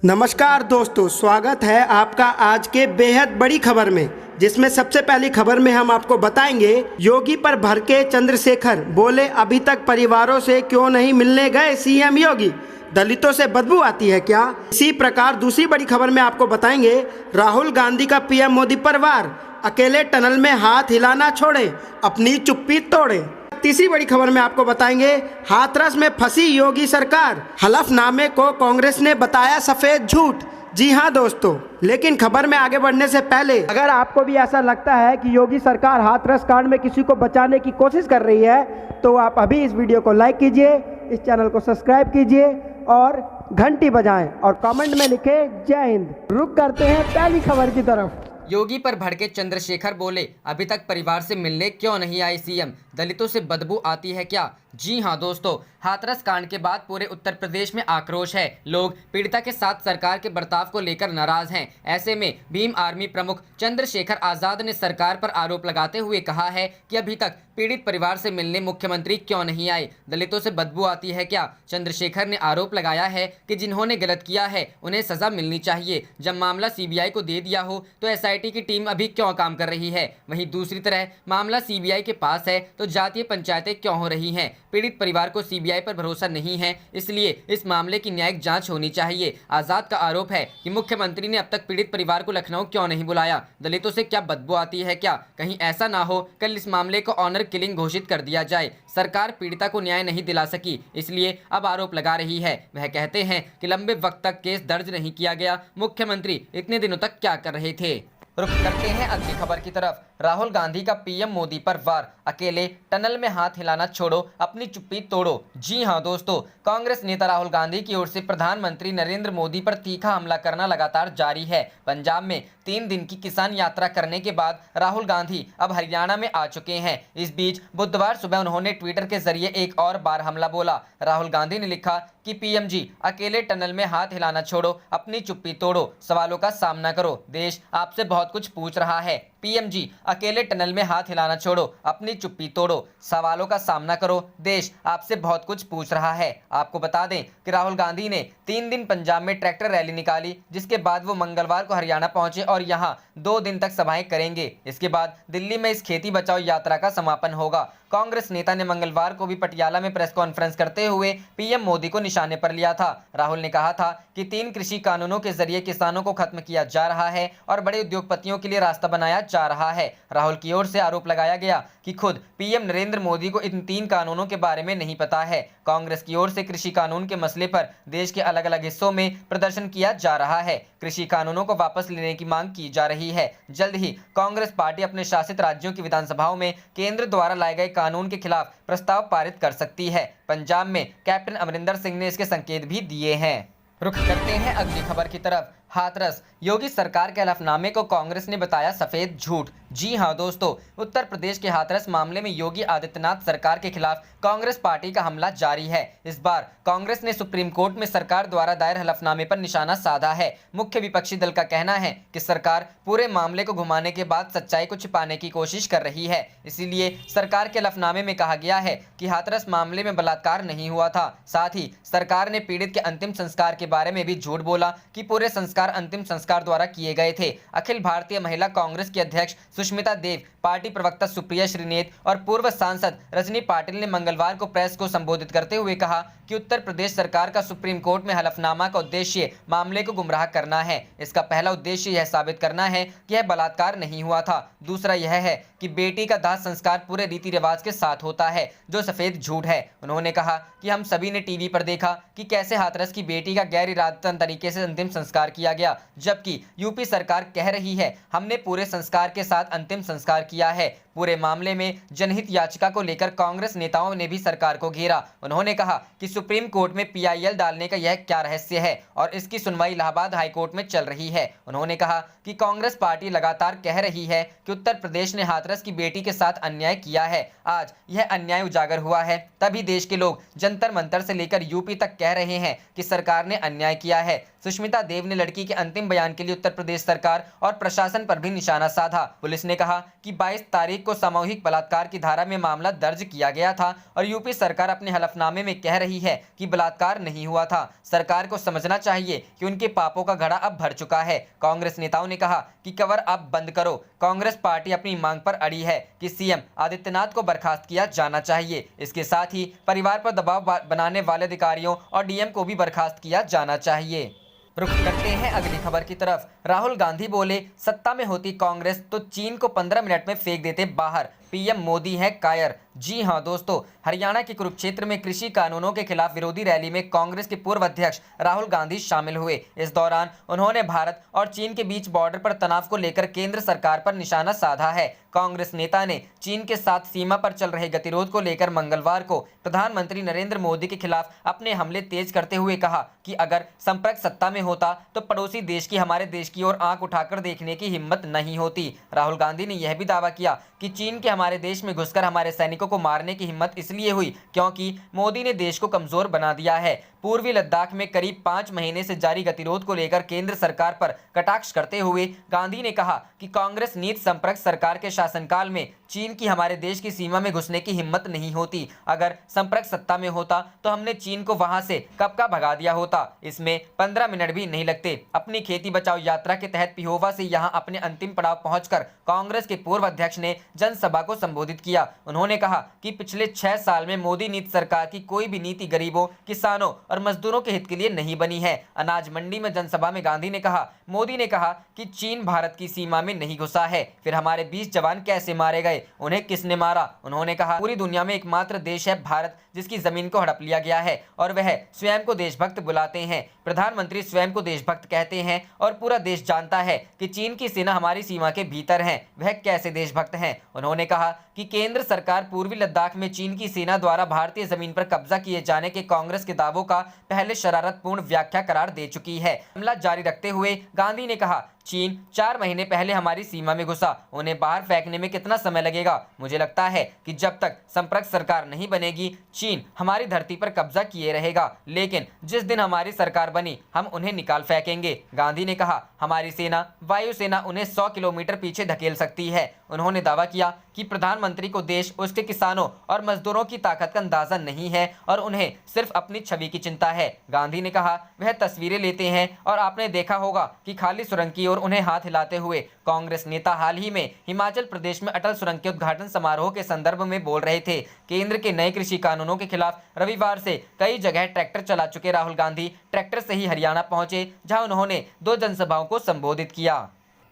नमस्कार दोस्तों, स्वागत है आपका आज के बेहद बड़ी खबर में, जिसमें सबसे पहली खबर में हम आपको बताएंगे योगी पर भड़के चंद्रशेखर, बोले अभी तक परिवारों से क्यों नहीं मिलने गए सीएम योगी, दलितों से बदबू आती है क्या। इसी प्रकार दूसरी बड़ी खबर में आपको बताएंगे राहुल गांधी का पीएम मोदी पर वार, अकेले टनल में हाथ हिलाना छोड़े, अपनी चुप्पी तोड़े। तीसरी बड़ी खबर में आपको बताएंगे हाथरस में फंसी योगी सरकार, हलफनामे को कांग्रेस ने बताया सफेद झूठ। जी हां दोस्तों, लेकिन खबर में आगे बढ़ने से पहले अगर आपको भी ऐसा लगता है कि योगी सरकार हाथरस कांड में किसी को बचाने की कोशिश कर रही है, तो आप अभी इस वीडियो को लाइक कीजिए, इस चैनल को सब्सक्राइब कीजिए और घंटी बजाएं और कमेंट में लिखें जय हिंद। रुक करते हैं पहली खबर की तरफ। योगी पर भड़के चंद्रशेखर, बोले अभी तक परिवार से मिलने क्यों नहीं आए सीएम, दलितों से बदबू आती है क्या। जी हां दोस्तों, हाथरस कांड के बाद पूरे उत्तर प्रदेश में आक्रोश है। लोग पीड़िता के साथ सरकार के बर्ताव को लेकर नाराज हैं। ऐसे में भीम आर्मी प्रमुख चंद्रशेखर आजाद ने सरकार पर आरोप लगाते हुए कहा है कि अभी तक पीड़ित परिवार से मिलने मुख्यमंत्री क्यों नहीं आए, दलितों से बदबू आती है क्या। चंद्रशेखर ने आरोप लगाया है कि जिन्होंने गलत किया है उन्हें सजा मिलनी चाहिए। जब मामला सीबीआई को दे दिया हो तो एसआईटी की टीम अभी क्यों काम कर रही है। वहीं दूसरी तरह मामला सीबीआई के पास है तो जातीय पंचायतें क्यों हो रही हैं। पीड़ित परिवार को सीबीआई पर भरोसा नहीं है, इसलिए इस मामले की न्यायिक जांच होनी चाहिए। आजाद का आरोप है कि मुख्यमंत्री ने अब तक पीड़ित परिवार को लखनऊ क्यों नहीं बुलाया, दलितों से क्या बदबू आती है क्या। कहीं ऐसा ना हो कल इस मामले को ऑनर किलिंग घोषित कर दिया जाए। सरकार पीड़िता को न्याय नहीं दिला सकी, इसलिए अब आरोप लगा रही है। वह कहते हैं कि लंबे वक्त तक केस दर्ज नहीं किया गया, मुख्यमंत्री इतने दिनों तक क्या कर रहे थे। रुक करते हैं अगली खबर की तरफ। राहुल गांधी का पीएम मोदी पर वार, अकेले टनल में हाथ हिलाना छोड़ो, अपनी चुप्पी तोड़ो। जी हां दोस्तों, कांग्रेस नेता राहुल गांधी की ओर से प्रधानमंत्री नरेंद्र मोदी पर तीखा हमला करना लगातार जारी है। पंजाब में 3 दिन की किसान यात्रा करने के बाद राहुल गांधी अब हरियाणा में आ चुके हैं। इस बीच बुधवार सुबह उन्होंने ट्विटर के जरिए एक और बार हमला बोला। राहुल गांधी ने लिखा कि पीएम जी, अकेले टनल में हाथ हिलाना छोड़ो, अपनी चुप्पी तोड़ो, सवालों का सामना करो, देश आपसे बहुत कुछ पूछ रहा है। पीएम जी, अकेले टनल में हाथ हिलाना छोड़ो, अपनी चुप्पी तोड़ो, सवालों का सामना करो, देश आपसे बहुत कुछ पूछ रहा है। आपको बता दें कि राहुल गांधी ने 3 दिन पंजाब में ट्रैक्टर रैली निकाली, जिसके बाद वो मंगलवार को हरियाणा पहुंचे और यहां 2 दिन तक सभाएं करेंगे। इसके बाद दिल्ली में इस खेती बचाओ यात्रा का समापन होगा। कांग्रेस नेता ने मंगलवार को भी पटियाला में प्रेस कॉन्फ्रेंस करते हुए पीएम मोदी को निशाने पर लिया था। राहुल ने कहा था कि 3 कृषि कानूनों के जरिए किसानों को खत्म किया जा रहा है और बड़े उद्योगपतियों के लिए रास्ता बनाया जा रहा है। राहुल की ओर से आरोप लगाया गया कि खुद पीएम नरेंद्र मोदी को इन 3 कानूनों के बारे में नहीं पता है। कांग्रेस की ओर से कृषि कानून के मसले पर देश के अलग अलग हिस्सों में प्रदर्शन किया जा रहा है। कृषि कानूनों को वापस लेने की मांग की जा रही है। जल्द ही कांग्रेस पार्टी अपने शासित राज्यों की विधानसभाओं में केंद्र द्वारा लाए गए कानून के खिलाफ प्रस्ताव पारित कर सकती है। पंजाब में कैप्टन अमरिंदर सिंह ने इसके संकेत भी दिए हैं। रुख करते हैं अगली खबर की तरफ। हाथरस, योगी सरकार के हलफनामे को कांग्रेस ने बताया सफेद झूठ। जी हां दोस्तों, उत्तर प्रदेश के हाथरस मामले में योगी आदित्यनाथ सरकार के खिलाफ कांग्रेस पार्टी का हमला जारी है। इस बार कांग्रेस ने सुप्रीम कोर्ट में सरकार द्वारा दायर हलफनामे पर निशाना साधा है। मुख्य विपक्षी दल का कहना है कि सरकार पूरे मामले को घुमाने के बाद सच्चाई को छिपाने की कोशिश कर रही है। इसीलिए सरकार के हलफनामे में कहा गया है कि हाथरस मामले में बलात्कार नहीं हुआ था। साथ ही सरकार ने पीड़ित के अंतिम संस्कार के बारे में भी झूठ बोला कि पूरे संस्कार अंतिम संस्कार द्वारा किए गए थे। अखिल भारतीय महिला कांग्रेस की अध्यक्ष सुष्मिता देव, पार्टी प्रवक्ता सुप्रिया श्रीनेत और पूर्व सांसद रजनी पाटिल ने मंगलवार को प्रेस को संबोधित करते हुए कहा कि उत्तर प्रदेश सरकार का सुप्रीम कोर्ट में हलफनामा का उद्देश्य मामले को गुमराह करना है। इसका पहला उद्देश्य यह साबित करना है कि यह बलात्कार नहीं हुआ था। दूसरा यह है कि बेटी का दाह संस्कार पूरे रीति रिवाज के साथ होता है, जो सफेद झूठ है। उन्होंने कहा कि हम सभी ने टीवी पर देखा कि कैसे हाथरस की बेटी का गैर इरादतन तरीके से अंतिम संस्कार किया गया, जबकि यूपी सरकार कह रही है हमने पूरे संस्कार के साथ अंतिम संस्कार किया है। पूरे मामले में जनहित याचिका को लेकर कांग्रेस नेताओं ने भी सरकार को घेरा। उन्होंने कहा कि सुप्रीम कोर्ट में पीआईएल डालने का यह क्या रहस्य है और इसकी सुनवाई इलाहाबाद हाईकोर्ट में चल रही है। उन्होंने कहा कि कांग्रेस पार्टी लगातार कह रही है कि उत्तर प्रदेश ने हाथरस की बेटी के साथ अन्याय किया है। आज यह अन्याय उजागर हुआ है, तभी देश के लोग जंतर मंतर से लेकर यूपी तक कह रहे हैं कि सरकार ने अन्याय किया है। सुष्मिता देव ने लड़की के अंतिम बयान के लिए उत्तर प्रदेश सरकार और प्रशासन पर भी निशाना साधा। पुलिस ने कहा कि 22 तारीख को सामूहिक बलात्कार की धारा में मामला दर्ज किया गया था और यूपी सरकार अपने हलफनामे में कह रही है कि बलात्कार नहीं हुआ था। सरकार को समझना चाहिए कि उनके पापों का घड़ा अब भर चुका है। कांग्रेस नेताओं ने कहा कि कवर अप बंद करो। कांग्रेस पार्टी अपनी मांग पर अड़ी है कि सीएम आदित्यनाथ को बर्खास्त किया जाना चाहिए। इसके साथ ही परिवार पर दबाव बनाने वाले अधिकारियों और डीएम को भी बर्खास्त किया जाना चाहिए। रुख करते हैं अगली खबर की तरफ। राहुल गांधी बोले, सत्ता में होती कांग्रेस तो चीन को 15 मिनट में फेंक देते बाहर, पीएम मोदी है कायर। जी हां दोस्तों, हरियाणा के कुरुक्षेत्र में कृषि कानूनों के खिलाफ विरोधी रैली में कांग्रेस के पूर्व अध्यक्ष राहुल गांधी शामिल हुए। इस दौरान उन्होंने भारत और चीन के बीच बॉर्डर पर तनाव को लेकर केंद्र सरकार पर निशाना साधा है। कांग्रेस नेता ने चीन के साथ सीमा पर चल रहे गतिरोध को लेकर मंगलवार को प्रधानमंत्री नरेंद्र मोदी के खिलाफ अपने हमले तेज करते हुए कहा कि अगर संपर्क सत्ता में होता तो पड़ोसी देश की हमारे देश की ओर आंख उठाकर देखने की हिम्मत नहीं होती। राहुल गांधी ने यह भी दावा किया कि चीन के हमारे देश में घुसकर हमारे सैनिकों को मारने की हिम्मत इसलिए हुई क्योंकि मोदी ने देश को कमजोर बना दिया है। पूर्वी लद्दाख में करीब 5 महीने से जारी गतिरोध को लेकर केंद्र सरकार पर कटाक्ष करते हुए गांधी ने कहा कि कांग्रेस नीति संपर्क सरकार के शासनकाल में चीन की हमारे देश की सीमा में घुसने की हिम्मत नहीं होती। अगर संपर्क सत्ता में होता तो हमने चीन को वहां से कब का भगा दिया होता। इसमें 15 मिनट भी नहीं लगते। अपनी खेती बचाओ यात्रा के तहत पिहोवा से यहां अपने अंतिम पड़ाव पहुंचकर कांग्रेस के पूर्व अध्यक्ष ने जनसभा को संबोधित किया। उन्होंने कहा कि पिछले 6 साल में मोदी नीति सरकार की कोई भी नीति गरीबों, किसानों और मजदूरों के हित के लिए नहीं बनी है। अनाज मंडी में जनसभा में गांधी ने कहा, मोदी ने कहा कि चीन भारत की सीमा में नहीं घुसा है, फिर हमारे 20 जवान कैसे मारे गए, उन्हें किसने मारा। उन्होंने कहा पूरी दुनिया में एकमात्र देश है भारत जिसकी जमीन को हड़प लिया गया है और वह स्वयं को देशभक्त बुलाते हैं। प्रधानमंत्री स्वयं को देशभक्त कहते हैं और पूरा देश जानता है कि चीन की सेना हमारी सीमा के भीतर है, वह कैसे देशभक्त हैं। उन्होंने कहा कि केंद्र सरकार पूर्वी लद्दाख में चीन की सेना द्वारा भारतीय जमीन पर कब्जा किए जाने के कांग्रेस के दावों का पहले शरारतपूर्ण व्याख्या करार दे चुकी है। हमला जारी रखते हुए गांधी ने कहा, चीन 4 महीने पहले हमारी सीमा में घुसा, उन्हें बाहर फेंकने में कितना समय लगेगा। मुझे लगता है कि जब तक संपर्क सरकार नहीं बनेगी चीन हमारी धरती पर कब्जा किए रहेगा, लेकिन जिस दिन हमारी सरकार बनी हम उन्हें निकाल फेंकेंगे। गांधी ने कहा हमारी सेना, वायुसेना उन्हें 100 किलोमीटर पीछे धकेल सकती है। उन्होंने दावा किया कि प्रधानमंत्री को देश, उसके किसानों और मजदूरों की ताकत का अंदाजा नहीं है और उन्हें सिर्फ अपनी छवि की चिंता है। गांधी ने कहा वह तस्वीरें लेते हैं और आपने देखा होगा कि खाली सुरंग की ओर उन्हें हाथ हिलाते हुए। कांग्रेस नेता हाल ही में हिमाचल प्रदेश में अटल सुरंग के उद्घाटन समारोह के संदर्भ में बोल रहे थे। केंद्र के नए कृषि कानूनों के खिलाफ रविवार से कई जगह ट्रैक्टर चला चुके राहुल गांधी ट्रैक्टर से ही हरियाणा पहुंचे, जहां उन्होंने 2 जनसभाओं को संबोधित किया।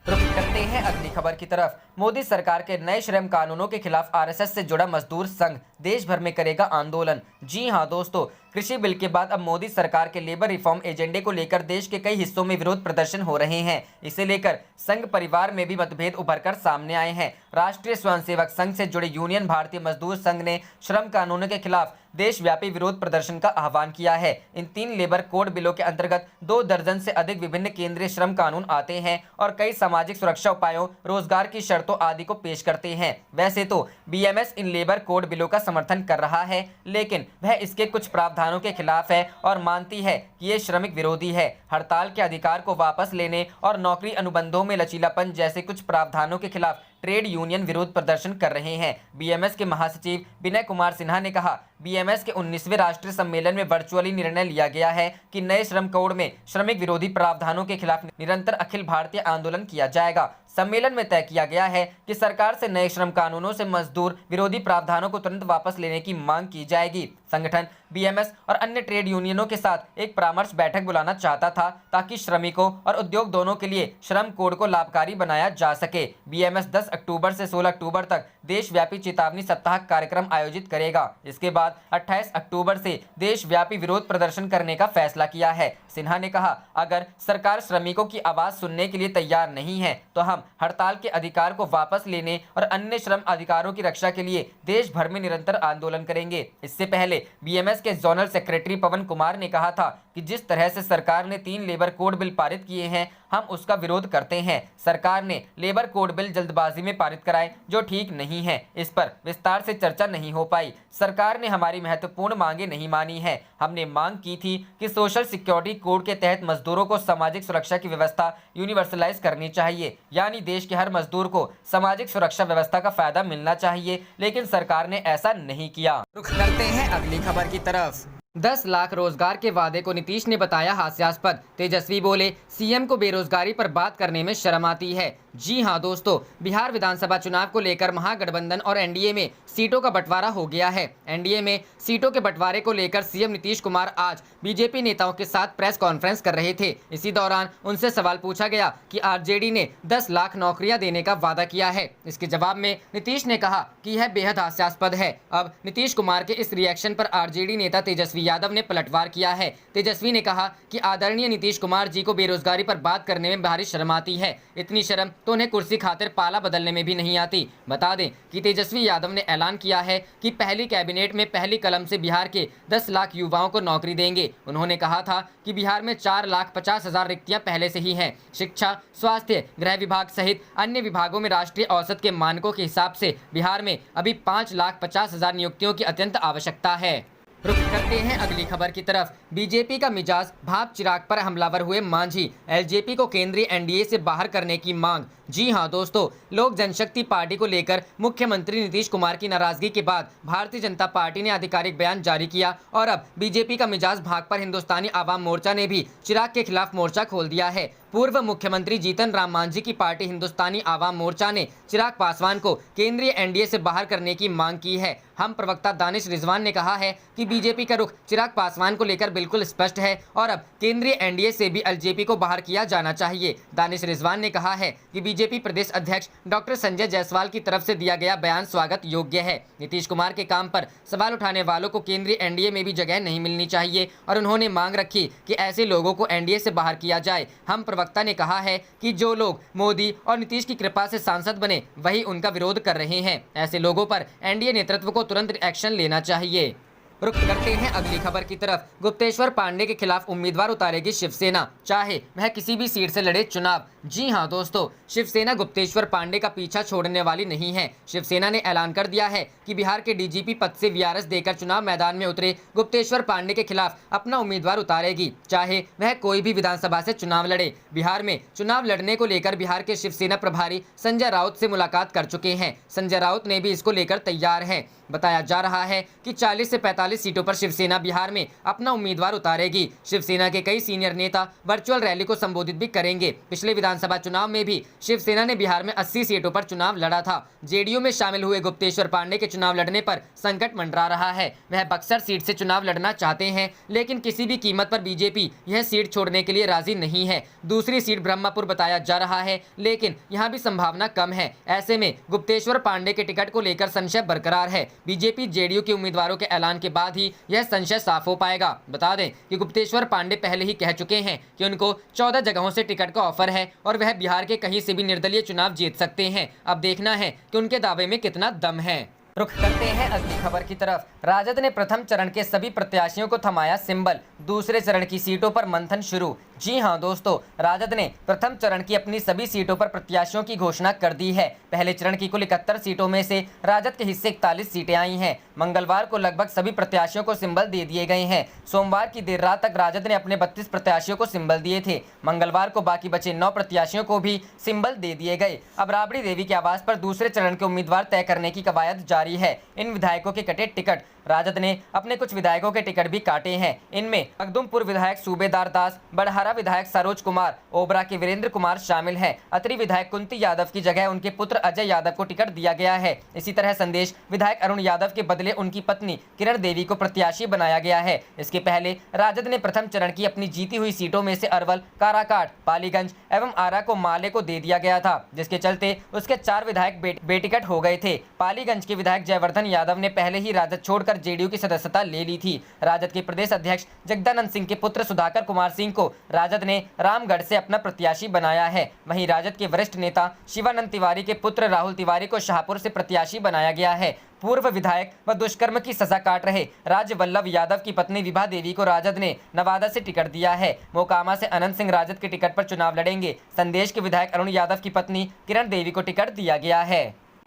रुख करते हैं अगली खबर की तरफ। मोदी सरकार के नए श्रम कानूनों के खिलाफ आरएसएस से जुड़ा मजदूर संघ देश भर में करेगा आंदोलन। जी हां दोस्तों, कृषि बिल के बाद अब मोदी सरकार के लेबर रिफॉर्म एजेंडे को लेकर देश के कई हिस्सों में विरोध प्रदर्शन हो रहे हैं। इसे लेकर संघ परिवार में भी मतभेद उभर कर सामने आए हैं। राष्ट्रीय स्वयंसेवक संघ से जुड़े यूनियन भारतीय मजदूर संघ ने श्रम कानूनों के खिलाफ देशव्यापी विरोध प्रदर्शन का आह्वान किया है। इन 3 लेबर कोड बिलों के अंतर्गत 2 दर्जन से अधिक विभिन्न केंद्रीय श्रम कानून आते हैं और कई सामाजिक सुरक्षा उपायों, रोजगार की शर्तों आदि को पेश करते हैं। वैसे तो बीएमएस इन लेबर कोड बिलों का समर्थन कर रहा है, लेकिन वह इसके कुछ प्रावधानों के खिलाफ है और मानती है कि ये श्रमिक विरोधी है। हड़ताल के अधिकार को वापस लेने और नौकरी अनुबंधों में लचीलापन जैसे कुछ प्रावधानों के खिलाफ ट्रेड यूनियन विरोध प्रदर्शन कर रहे हैं। बीएमएस के महासचिव विनय कुमार सिन्हा ने कहा, बीएमएस के 19वें राष्ट्रीय सम्मेलन में वर्चुअली निर्णय लिया गया है कि नए श्रम कोड में श्रमिक विरोधी प्रावधानों के खिलाफ निरंतर अखिल भारतीय आंदोलन किया जाएगा। सम्मेलन में तय किया गया है कि सरकार से नए श्रम कानूनों से मजदूर विरोधी प्रावधानों को तुरंत वापस लेने की मांग की जाएगी। संगठन बीएमएस और अन्य ट्रेड यूनियनों के साथ एक परामर्श बैठक बुलाना चाहता था ताकि श्रमिकों और उद्योग दोनों के लिए श्रम कोड को लाभकारी बनाया जा सके। बीएमएस 10 अक्टूबर से 16 अक्टूबर तक देशव्यापी चेतावनी सप्ताह कार्यक्रम आयोजित करेगा। इसके बाद 28 अक्टूबर से देशव्यापी विरोध प्रदर्शन करने का फैसला किया है। सिन्हा ने कहा, अगर सरकार श्रमिकों की आवाज सुनने के लिए तैयार नहीं है तो हम हड़ताल के अधिकार को वापस लेने और अन्य श्रम अधिकारों की रक्षा के लिए देश भर में निरंतर आंदोलन करेंगे। इससे पहले बीएमएस के जोनल सेक्रेटरी पवन कुमार ने कहा था कि जिस तरह से सरकार ने 3 लेबर कोड बिल पारित किए हैं, हम उसका विरोध करते हैं। सरकार ने लेबर कोड बिल जल्दबाजी में पारित कराए, जो ठीक नहीं है। इस पर विस्तार से चर्चा नहीं हो पाई। सरकार ने हमारी महत्वपूर्ण मांगे नहीं मानी है। हमने मांग की थी कि सोशल सिक्योरिटी कोड के तहत मजदूरों को सामाजिक सुरक्षा की व्यवस्था यूनिवर्सलाइज करनी चाहिए, यानी देश के हर मजदूर को सामाजिक सुरक्षा व्यवस्था का फायदा मिलना चाहिए, लेकिन सरकार ने ऐसा नहीं किया। रुख करते हैं अगली खबर की तरफ। 10 लाख रोजगार के वादे को नीतीश ने बताया हास्यास्पद। तेजस्वी बोले, सीएम को बेरोजगारी पर बात करने में शर्म आती है। जी हां दोस्तों, बिहार विधानसभा चुनाव को लेकर महागठबंधन और एनडीए में सीटों का बंटवारा हो गया है। एनडीए में सीटों के बंटवारे को लेकर सीएम नीतीश कुमार आज बीजेपी नेताओं के साथ प्रेस कॉन्फ्रेंस कर रहे थे। इसी दौरान उनसे सवाल पूछा गया कि आरजेडी ने 10 लाख नौकरियां देने का वादा किया है। इसके जवाब में नीतीश ने कहा कि यह बेहद हास्यास्पद है। अब नीतीश कुमार के इस रिएक्शन पर आरजेडी नेता तेजस्वी यादव ने पलटवार किया है। तेजस्वी ने कहा कि आदरणीय नीतीश कुमार जी को बेरोजगारी पर बात करने में भारी शर्म आती है। इतनी शर्म तो उन्हें कुर्सी खातिर पाला बदलने में भी नहीं आती। बता दें कि तेजस्वी यादव ने ऐलान किया है कि पहली कैबिनेट में पहली कलम से बिहार के 10 लाख युवाओं को नौकरी देंगे। उन्होंने कहा था कि बिहार में 4,50,000 रिक्तियां पहले से ही हैं। शिक्षा, स्वास्थ्य, गृह विभाग सहित अन्य विभागों में राष्ट्रीय औसत के मानकों के हिसाब से बिहार में अभी 5,50,000 नियुक्तियों की अत्यंत आवश्यकता है। रुख करते हैं अगली खबर की तरफ। बीजेपी का मिजाज भाप चिराग पर हमलावर हुए मांझी, एलजेपी को केंद्रीय एनडीए से बाहर करने की मांग। जी हां दोस्तों, लोक जनशक्ति पार्टी को लेकर मुख्यमंत्री नीतीश कुमार की नाराजगी के बाद भारतीय जनता पार्टी ने आधिकारिक बयान जारी किया और अब बीजेपी का मिजाज भाग पर हिंदुस्तानी आवाम मोर्चा ने भी चिराग के खिलाफ मोर्चा खोल दिया है। पूर्व मुख्यमंत्री जीतन राम मांझी की पार्टी हिंदुस्तानी आवाम मोर्चा ने चिराग पासवान को केंद्रीय एनडीए से बाहर करने की मांग की है। हम प्रवक्ता दानिश रिजवान ने कहा है कि बीजेपी का रुख चिराग पासवान को लेकर बिल्कुल स्पष्ट है और अब केंद्रीय एनडीए से भी एलजेपी को बाहर किया जाना चाहिए। दानिश रिजवान ने कहा है कि बीजेपी प्रदेश अध्यक्ष डॉक्टर संजय जायसवाल की तरफ से दिया गया बयान स्वागत योग्य है। नीतीश कुमार के काम पर सवाल उठाने वालों को केंद्रीय एनडीए में भी जगह नहीं मिलनी चाहिए और उन्होंने मांग रखी कि ऐसे लोगों को एनडीए से बाहर किया जाए। हम प्रवक्ता ने कहा है कि जो लोग मोदी और नीतीश की कृपा से सांसद बने वही उनका विरोध कर रहे हैं। ऐसे लोगों पर एनडीए नेतृत्व को तुरंत एक्शन लेना चाहिए। रुख करते हैं अगली खबर की तरफ। गुप्तेश्वर पांडे के खिलाफ उम्मीदवार उतारेगी शिवसेना, चाहे वह किसी भी सीट से लड़े चुनाव। जी हां दोस्तों, शिवसेना गुप्तेश्वर पांडे का पीछा छोड़ने वाली नहीं है। शिवसेना ने ऐलान कर दिया है कि बिहार के डीजीपी पद से वीआरएस देकर चुनाव मैदान में उतरे गुप्तेश्वर पांडे के खिलाफ अपना उम्मीदवार उतारेगी, चाहे वह कोई भी विधानसभा से चुनाव लड़े। बिहार में चुनाव लड़ने को लेकर बिहार के शिवसेना प्रभारी संजय राउत से मुलाकात कर चुके हैं। संजय राउत ने भी इसको लेकर तैयार है। बताया जा रहा है कि 40 से 45 सीटों पर शिवसेना बिहार में अपना उम्मीदवार उतारेगी। शिवसेना के कई सीनियर नेता वर्चुअल रैली को संबोधित भी करेंगे। पिछले विधानसभा चुनाव में भी शिवसेना ने बिहार में 80 सीटों पर चुनाव लड़ा था। जेडीयू में शामिल हुए गुप्तेश्वर पांडे के चुनाव लड़ने पर संकट मंडरा रहा है। वह बक्सर सीट से चुनाव लड़ना चाहते हैं, लेकिन किसी भी कीमत पर बीजेपी यह सीट छोड़ने के लिए राजी नहीं है। दूसरी सीट ब्रह्मपुर बताया जा रहा है, लेकिन यहाँ भी संभावना कम है। ऐसे में गुप्तेश्वर पांडे के टिकट को लेकर संशय बरकरार है। बीजेपी जेडीयू के उम्मीदवारों के ऐलान के बाद ही यह संशय साफ हो पाएगा। बता दें कि गुप्तेश्वर पांडे पहले ही कह चुके हैं कि उनको 14 जगहों से टिकट का ऑफर है और वह बिहार के कहीं से भी निर्दलीय चुनाव जीत सकते हैं। अब देखना है कि उनके दावे में कितना दम है। रुख करते हैं अगली खबर की तरफ। राजद ने प्रथम चरण के सभी प्रत्याशियों को थमाया सिंबल, दूसरे चरण की सीटों पर मंथन शुरू। जी हां दोस्तों, राजद ने प्रथम चरण की अपनी सभी सीटों पर प्रत्याशियों की घोषणा कर दी है। पहले चरण की कुल 71 सीटों में से राजद के हिस्से 41 सीटें आई हैं। मंगलवार को लगभग सभी प्रत्याशियों को सिंबल दे दिए गए हैं। सोमवार की देर रात तक राजद ने अपने 32 प्रत्याशियों को सिंबल दिए थे। मंगलवार को बाकी बचे 9 प्रत्याशियों को भी सिंबल दे दिए गए। अब राबड़ी देवी के आवास पर दूसरे चरण के उम्मीदवार तय करने की कवायद जारी है। इन विधायकों के कटे टिकट, राजद ने अपने कुछ विधायकों के टिकट भी काटे हैं। इनमें अकदुमपुर विधायक सूबेदार दास, बड़हरा विधायक सरोज कुमार, ओबरा के वीरेंद्र कुमार शामिल हैं। अतरी विधायक कुंती यादव की जगह उनके पुत्र अजय यादव को टिकट दिया गया है। इसी तरह संदेश विधायक अरुण यादव के बदले उनकी पत्नी किरण देवी को प्रत्याशी बनाया गया है। इसके पहले राजद ने प्रथम चरण की अपनी जीती हुई सीटों में से अरवल, काराकाट, पालीगंज एवं आरा को माले को दे दिया गया था, जिसके चलते उसके 4 विधायक बेटिकट हो गए थे। पालीगंज के विधायक जयवर्धन यादव ने पहले ही राजद छोड़कर जेडीयू की सदस्यता ले ली थी। राजद के प्रदेश अध्यक्ष जगदानंद सिंह के पुत्र सुधाकर कुमार सिंह को राजद ने रामगढ़ से अपना प्रत्याशी बनाया है। वहीं राजद के वरिष्ठ नेता शिवानंद तिवारी के पुत्र राहुल तिवारी को शाहपुर से प्रत्याशी बनाया गया है। पूर्व विधायक व दुष्कर्म की सजा काट रहे राजवल्लभ यादव की पत्नी विभा देवी को राजद ने नवादा से टिकट दिया है। मोकामा से अनंत सिंह राजद के टिकट पर चुनाव लड़ेंगे। संदेश के विधायक अरुण यादव की पत्नी किरण देवी को टिकट दिया गया है।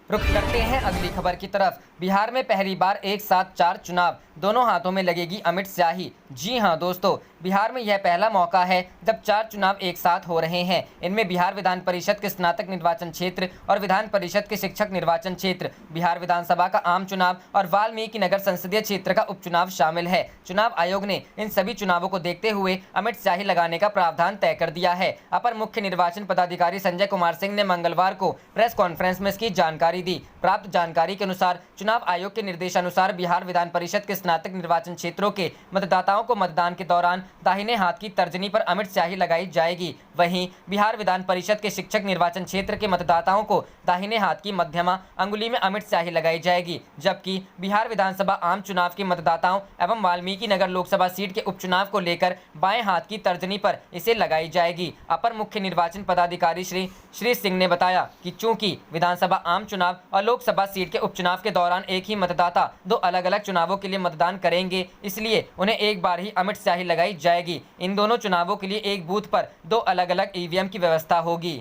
रुख करते हैं अगली खबर की तरफ। बिहार में पहली बार एक साथ 4 चुनाव, दोनों हाथों में लगेगी अमिट स्याही। जी हां दोस्तों, बिहार में यह पहला मौका है जब 4 चुनाव एक साथ हो रहे हैं। इनमें बिहार विधान परिषद के स्नातक निर्वाचन क्षेत्र और विधान परिषद के शिक्षक निर्वाचन क्षेत्र, बिहार विधानसभा का आम चुनाव और वाल्मीकि नगर संसदीय क्षेत्र का उपचुनाव शामिल है। चुनाव आयोग ने इन सभी चुनावों को देखते हुए अमिट स्याही लगाने का प्रावधान तय कर दिया है। अपर मुख्य निर्वाचन पदाधिकारी संजय कुमार सिंह ने मंगलवार को प्रेस कॉन्फ्रेंस में इसकी जानकारी दी। प्राप्त जानकारी के अनुसार चुनाव आयोग के निर्देशानुसार बिहार विधान परिषद के स्नातक निर्वाचन क्षेत्रों के मतदाताओं को मतदान के दौरान दाहिने हाथ की तर्जनी पर अमिट स्याही लगाई जाएगी। वहीं बिहार विधान परिषद के शिक्षक निर्वाचन क्षेत्र के मतदाताओं को दाहिने हाथ की मध्यमा अंगुली में अमिट स्याही लगाई जाएगी, जबकि बिहार विधानसभा आम चुनाव के मतदाताओं एवं वाल्मीकि नगर लोकसभा सीट के उपचुनाव को लेकर बाएं हाथ की तर्जनी पर इसे लगाई जाएगी। अपर मुख्य निर्वाचन पदाधिकारी श्री सिंह ने बताया कि चूंकि विधानसभा आम चुनाव और लोकसभा सीट के उपचुनाव के दौरान एक ही मतदाता 2 अलग-अलग चुनावों के लिए मतदान करेंगे, इसलिए उन्हें एक बार ही अमिट स्याही लगाई जाएगी। इन दोनों चुनावों के लिए एक बूथ पर 2 अलग-अलग ईवीएम की व्यवस्था होगी।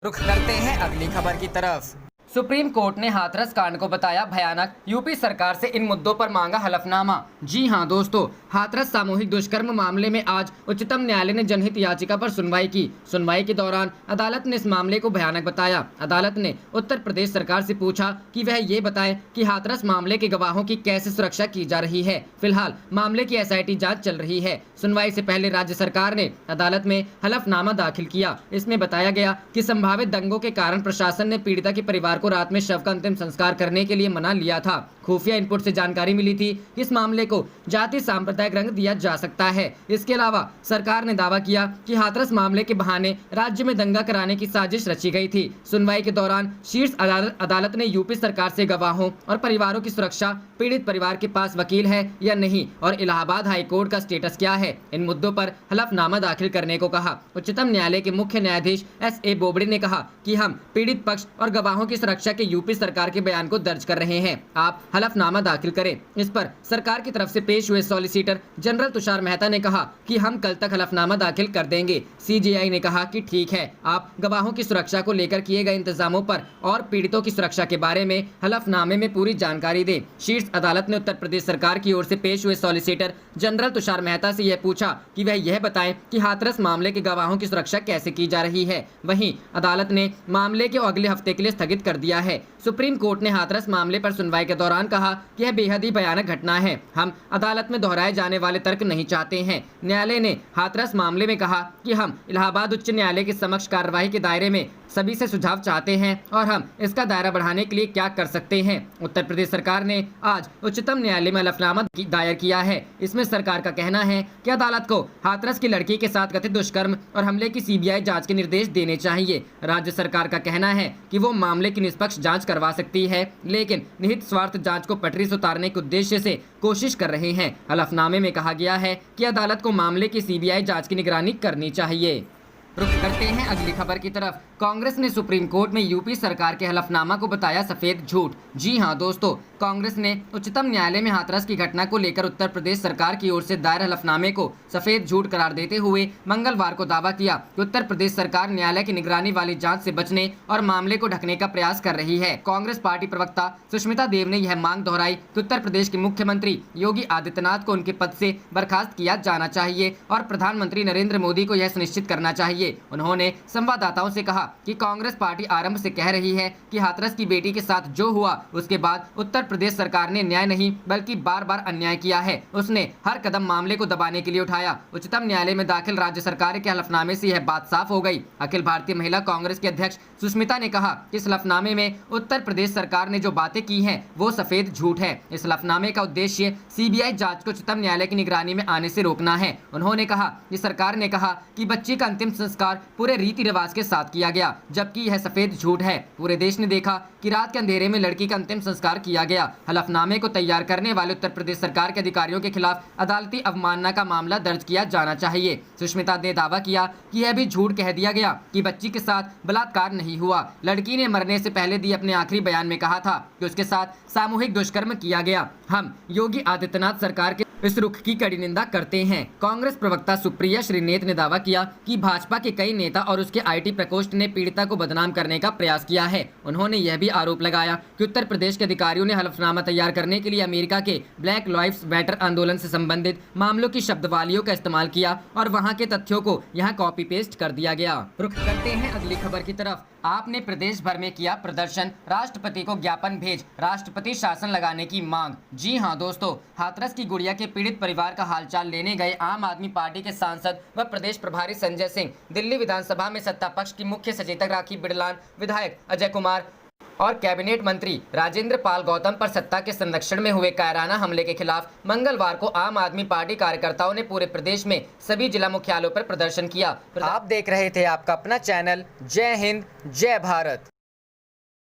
रुख करते हैं अगली खबर की तरफ। सुप्रीम कोर्ट ने हाथरस कांड को बताया भयानक, यूपी सरकार से इन मुद्दों पर मांगा हलफनामा। जी हां दोस्तों, हाथरस सामूहिक दुष्कर्म मामले में आज उच्चतम न्यायालय ने जनहित याचिका पर सुनवाई की। सुनवाई के दौरान अदालत ने इस मामले को भयानक बताया। अदालत ने उत्तर प्रदेश सरकार से पूछा कि वह ये बताए कि हाथरस मामले के गवाहों की कैसे सुरक्षा की जा रही है। फिलहाल मामले की SIT जाँच चल रही है। सुनवाई से पहले राज्य सरकार ने अदालत में हलफनामा दाखिल किया। इसमें बताया गया कि संभावित दंगों के कारण प्रशासन ने पीड़िता के परिवार को रात में शव का अंतिम संस्कार करने के लिए मना लिया था। खुफिया इनपुट से जानकारी मिली थी कि इस मामले को जाति सांप्रदायिक रंग दिया जा सकता है। इसके अलावा सरकार ने दावा किया कि हाथरस मामले के बहाने राज्य में दंगा कराने की साजिश रची गई थी। सुनवाई के दौरान शीर्ष अदालत ने यूपी सरकार से गवाहों और परिवारों की सुरक्षा, पीड़ित परिवार के पास वकील है या नहीं और इलाहाबाद हाई कोर्ट का स्टेटस क्या है, इन मुद्दों पर हलफनामा दाखिल करने को कहा। उच्चतम न्यायालय के मुख्य न्यायाधीश SA बोबड़े ने कहा कि हम पीड़ित पक्ष और गवाहों की सुरक्षा के यूपी सरकार के बयान को दर्ज कर रहे हैं। आप हलफनामा दाखिल करें। इस पर सरकार की तरफ से पेश हुए सॉलिसिटर जनरल तुषार मेहता ने कहा कि हम कल तक हलफनामा दाखिल कर देंगे। CJI ने कहा कि ठीक है, आप गवाहों की सुरक्षा को लेकर किए गए इंतजामों पर और पीड़ितों की सुरक्षा के बारे में हलफनामे में पूरी जानकारी दें। शीर्ष अदालत ने उत्तर प्रदेश सरकार की ओर से पेश हुए सॉलिसिटर जनरल तुषार मेहता से यह पूछा कि वह यह बताएं कि हाथरस मामले के गवाहों की सुरक्षा कैसे की जा रही है। वहीं अदालत ने मामले को अगले हफ्ते के लिए स्थगित कर दिया है। सुप्रीम कोर्ट ने हाथरस मामले पर सुनवाई के दौरान कहा कि यह बेहद ही भयानक घटना है। हम अदालत में दोहराए जाने वाले तर्क नहीं चाहते हैं। न्यायालय ने हाथरस मामले में कहा कि हम इलाहाबाद उच्च न्यायालय के समक्ष कार्यवाही के दायरे में सभी से सुझाव चाहते हैं और हम इसका दायरा बढ़ाने के लिए क्या कर सकते हैं। उत्तर प्रदेश सरकार ने आज उच्चतम न्यायालय में हलफनामा दायर किया है। इसमें सरकार का कहना है कि अदालत को हाथरस की लड़की के साथ कथित दुष्कर्म और हमले की CBI जांच के निर्देश देने चाहिए। राज्य सरकार का कहना है कि वो मामले की निष्पक्ष जांच करवा सकती है, लेकिन निहित स्वार्थ जांच को पटरी से उतारने के उद्देश्य से कोशिश कर रहे हैं। हलफनामे में कहा गया है कि अदालत को मामले की CBI जांच की निगरानी करनी चाहिए। रुख करते हैं अगली खबर की तरफ। कांग्रेस ने सुप्रीम कोर्ट में यूपी सरकार के हलफनामा को बताया सफेद झूठ। जी हां दोस्तों, कांग्रेस ने उच्चतम न्यायालय में हाथरस की घटना को लेकर उत्तर प्रदेश सरकार की ओर से दायर हलफनामे को सफेद झूठ करार देते हुए मंगलवार को दावा किया कि उत्तर प्रदेश सरकार न्यायालय की निगरानी वाली जांच से बचने और मामले को ढकने का प्रयास कर रही है। कांग्रेस पार्टी प्रवक्ता सुष्मिता देव ने यह मांग दोहराई कि उत्तर प्रदेश के मुख्यमंत्री योगी आदित्यनाथ को उनके पद से बर्खास्त किया जाना चाहिए और प्रधानमंत्री नरेंद्र मोदी को यह सुनिश्चित करना चाहिए। उन्होंने संवाददाताओं से कहा कि कांग्रेस पार्टी आरंभ से कह रही है कि हाथरस की बेटी के साथ जो हुआ उसके बाद उत्तर प्रदेश सरकार ने न्याय नहीं बल्कि बार बार अन्याय किया है। उसने हर कदम मामले को दबाने के लिए उठाया। उच्चतम न्यायालय में दाखिल राज्य सरकार के हलफनामे से यह बात साफ हो गई। अखिल भारतीय महिला कांग्रेस के अध्यक्ष सुष्मिता ने कहा कि इस हलफनामे में उत्तर प्रदेश सरकार ने जो बातें की हैं वो सफेद झूठ है। इस हलफनामे का उद्देश्य CBI जांच को उच्चतम न्यायालय की निगरानी में आने से रोकना है। उन्होंने कहा कि सरकार ने कहा कि बच्ची का अंतिम संस्कार पूरे रीति रिवाज के साथ किया गया, जबकि यह सफेद झूठ है। पूरे देश ने देखा कि रात के अंधेरे में लड़की का अंतिम संस्कार किया गया। हलफनामे को तैयार करने वाले उत्तर प्रदेश सरकार के अधिकारियों के खिलाफ अदालती अवमानना का मामला दर्ज किया जाना चाहिए। सुष्मिता ने दावा किया कि यह भी झूठ कह दिया गया कि बच्ची के साथ बलात्कार नहीं हुआ। लड़की ने मरने से पहले दिए अपने आखिरी बयान में कहा था कि उसके साथ सामूहिक दुष्कर्म किया गया। हम योगी आदित्यनाथ सरकार के इस रुख की कड़ी निंदा करते हैं। कांग्रेस प्रवक्ता सुप्रिया श्रीनेत ने दावा किया कि भाजपा के कई नेता और उसके आईटी प्रकोष्ठ ने पीड़िता को बदनाम करने का प्रयास किया है। उन्होंने यह भी आरोप लगाया कि उत्तर प्रदेश के अधिकारियों ने हलफनामा तैयार करने के लिए अमेरिका के ब्लैक लाइव्स मैटर आंदोलन से संबंधित मामलों की शब्दवालियों का इस्तेमाल किया और वहां के तथ्यों को यहां कॉपी पेस्ट कर दिया गया। रुख करते हैं अगली खबर की तरफ। आपने प्रदेश भर में किया प्रदर्शन, राष्ट्रपति को ज्ञापन भेज, राष्ट्रपति शासन लगाने की मांग। जी हां दोस्तों, हाथरस की गुड़िया के पीड़ित परिवार का हालचाल लेने गए आम आदमी पार्टी के सांसद व प्रदेश प्रभारी संजय सिंह, दिल्ली विधानसभा में सत्ता पक्ष की मुख्य सचेतक राखी बिड़लान, विधायक अजय कुमार और कैबिनेट मंत्री राजेंद्र पाल गौतम पर सत्ता के संरक्षण में हुए कायराना हमले के खिलाफ मंगलवार को आम आदमी पार्टी कार्यकर्ताओं ने पूरे प्रदेश में सभी जिला मुख्यालयों पर प्रदर्शन किया। आप देख रहे थे आपका अपना चैनल जय हिंद जय भारत।